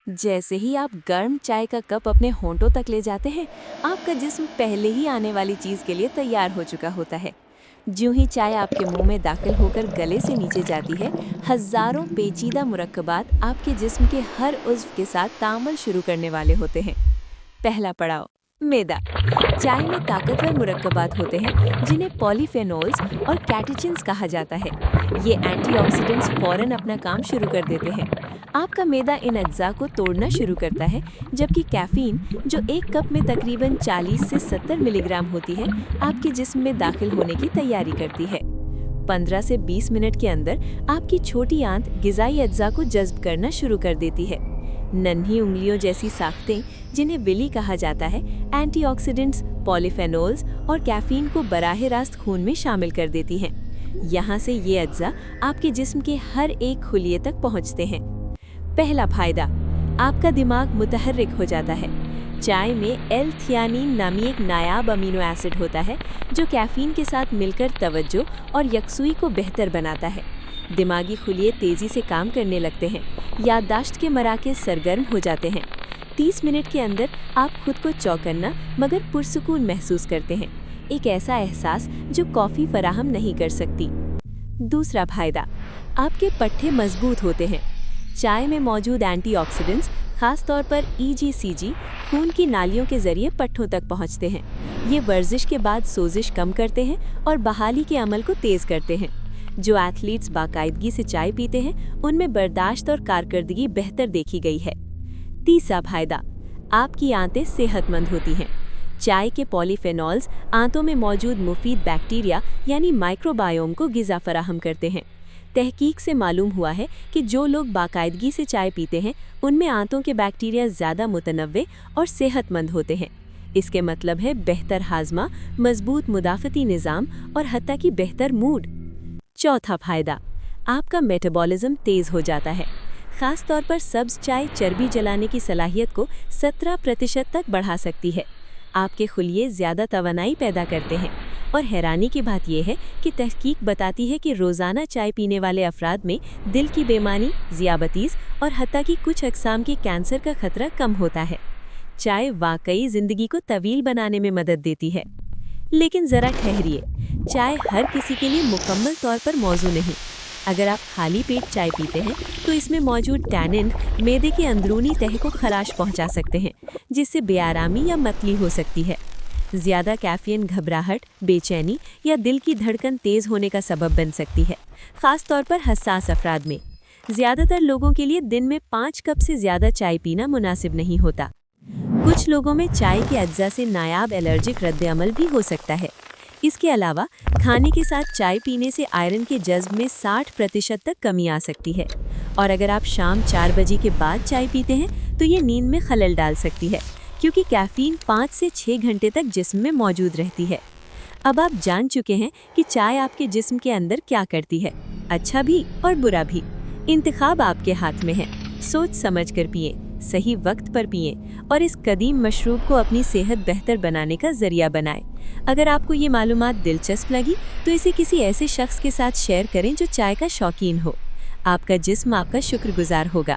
जैसे ही आप गर्म चाय का कप अपने होंठों तक ले जाते हैं, आपका जिस्म पहले ही आने वाली चीज के लिए तैयार हो चुका होता है। ज्यों ही चाय आपके मुंह में दाखिल होकर गले से नीचे जाती है, हजारों पेचीदा मुरक्कबात आपके जिस्म के हर उज़्व के साथ तामल शुरू करने वाले होते हैं। पहला पड़ाव, मैदा। चाय में ताकतवर मुरक्कबात होते हैं जिन्हें पॉलीफेनोल्स और कैटेचिन्स कहा जाता है। ये एंटीऑक्सीडेंट्स फौरन अपना काम शुरू कर देते हैं। आपका मैदा इन अज्जा को तोड़ना शुरू करता है, जबकि कैफीन, जो एक कप में तकरीबन 40 से 70 मिलीग्राम होती है, आपके जिस्म में दाखिल होने की तैयारी करती है। 15 से 20 मिनट के अंदर आपकी छोटी आंत गिजाई अज्जा को जज्ब करना शुरू कर देती है। नन्ही उंगलियों जैसी साख्तें, जिन्हें विली कहा जाता है, एंटीऑक्सीडेंट्स, पॉलीफेनोल्स और कैफीन को बराह रास्त खून में शामिल कर देती हैं। यहाँ से ये अज्जा आपके जिस्म के हर एक खुलिये तक पहुँचते हैं। पहला फायदा, आपका दिमाग मुतहर्रिक हो जाता है। चाय में एल-थियानीन नामी एक नायाब अमीनो एसिड होता है, जो कैफीन के साथ मिलकर तवज्जो और यकसुई को बेहतर बनाता है। दिमागी खुलिये तेज़ी से काम करने लगते हैं, याददाश्त के मराकज़ सरगर्म हो जाते हैं। 30 मिनट के अंदर आप खुद को चौकन्ना मगर पुरसुकून महसूस करते हैं, एक ऐसा एहसास जो कॉफ़ी फराहम नहीं कर सकती। दूसरा फायदा, आपके पट्टे मजबूत होते हैं। चाय में मौजूद एंटीऑक्सीडेंट्स, खास तौर पर EGCG, खून की नालियों के जरिए पट्टों तक पहुंचते हैं। ये वर्जिश के बाद सोजिश कम करते हैं और बहाली के अमल को तेज़ करते हैं। जो एथलीट्स बाकायदगी से चाय पीते हैं, उनमें बर्दाश्त और कारकर्दगी बेहतर देखी गई है। तीसरा फायदा, आपकी आंतें सेहतमंद होती हैं। चाय के पॉलीफेनॉल्स आंतों में मौजूद मुफीद बैक्टीरिया यानी माइक्रोबायोम को गिज़ा फराहम करते हैं। तहकीक से मालूम हुआ है कि जो लोग बाकायदगी से चाय पीते हैं, उनमें आंतों के बैक्टीरिया ज़्यादा मुतनव्वे और सेहतमंद होते हैं। इसके मतलब है बेहतर हाजमा, मजबूत मुदाफ़ती निज़ाम और हत्ता की बेहतर मूड। चौथा फायदा, आपका मेटाबॉलिज्म तेज़ हो जाता है। ख़ास तौर पर सब्ज़ चाय चर्बी जलाने की सलाहियत को 17% तक बढ़ा सकती है। आपके खुलिये ज़्यादा तवानाई पैदा करते हैं। और हैरानी की बात यह है कि तहकीक बताती है कि रोज़ाना चाय पीने वाले अफराद में दिल की बेमानी, ज़ियाबतीस और हत्ता की कुछ अक़साम के कैंसर का खतरा कम होता है। चाय वाकई ज़िंदगी को तवील बनाने में मदद देती है। लेकिन ज़रा ठहरिए, चाय हर किसी के लिए मुकम्मल तौर पर मौजू नहीं। अगर आप खाली पेट चाय पीते हैं, तो इसमें मौजूद टैनिन मैदे के अंदरूनी तह को खराश पहुंचा सकते हैं, जिससे बेआरामी या मतली हो सकती है। ज़्यादा कैफ़ीन घबराहट, बेचैनी या दिल की धड़कन तेज़ होने का सबब बन सकती है, ख़ास तौर पर हसास अफराद में। ज़्यादातर लोगों के लिए दिन में 5 कप से ज़्यादा चाय पीना मुनासिब नहीं होता। कुछ लोगों में चाय के अज्जा से नायाब एलर्जिक रद्द-ए-अमल भी हो सकता है। इसके अलावा खाने के साथ चाय पीने से आयरन के जज्ब में 60% तक कमी आ सकती है। और अगर आप शाम 4 बजे के बाद चाय पीते हैं, तो ये नींद में खलल डाल सकती है, क्योंकि कैफ़ीन 5 से 6 घंटे तक जिस्म में मौजूद रहती है। अब आप जान चुके हैं कि चाय आपके जिस्म के अंदर क्या करती है, अच्छा भी और बुरा भी। इंतखाब आपके हाथ में है। सोच समझ कर पिएं, सही वक्त पर पिएं और इस कदीम मशरूब को अपनी सेहत बेहतर बनाने का जरिया बनाएं। अगर आपको ये मालूमात दिलचस्प लगी, तो इसे किसी ऐसे शख्स के साथ शेयर करें जो चाय का शौकीन हो। आपका जिस्म आपका शुक्रगुजार होगा।